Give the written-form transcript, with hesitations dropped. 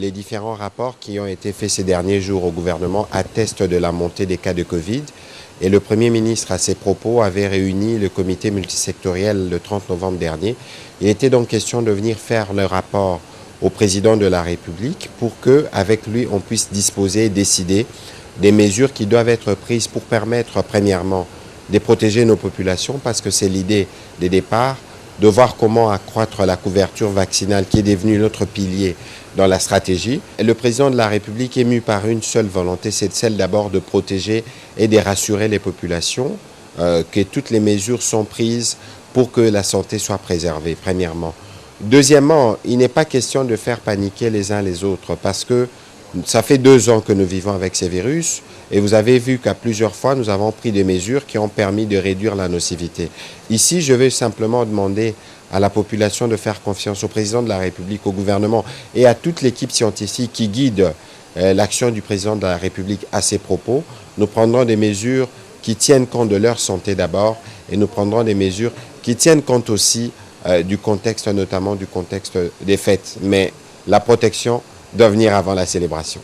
Les différents rapports qui ont été faits ces derniers jours au gouvernement attestent de la montée des cas de Covid. Et le Premier ministre, à ses propos, avait réuni le comité multisectoriel le 30 novembre dernier. Il était donc question de venir faire le rapport au président de la République pour qu'avec lui, on puisse disposer et décider des mesures qui doivent être prises pour permettre, premièrement, de protéger nos populations, parce que c'est l'idée des départs, de voir comment accroître la couverture vaccinale qui est devenue notre pilier dans la stratégie. Et le président de la République est mu par une seule volonté, c'est celle d'abord de protéger et de rassurer les populations, que toutes les mesures sont prises pour que la santé soit préservée, premièrement. Deuxièmement, il n'est pas question de faire paniquer les uns les autres, parce que ça fait 2 ans que nous vivons avec ces virus et vous avez vu qu'à plusieurs fois, nous avons pris des mesures qui ont permis de réduire la nocivité. Ici, je vais simplement demander à la population de faire confiance au président de la République, au gouvernement et à toute l'équipe scientifique qui guide l'action du président de la République à ses propos. Nous prendrons des mesures qui tiennent compte de leur santé d'abord et nous prendrons des mesures qui tiennent compte aussi du contexte, notamment du contexte des fêtes. Mais la protection doit venir avant la célébration.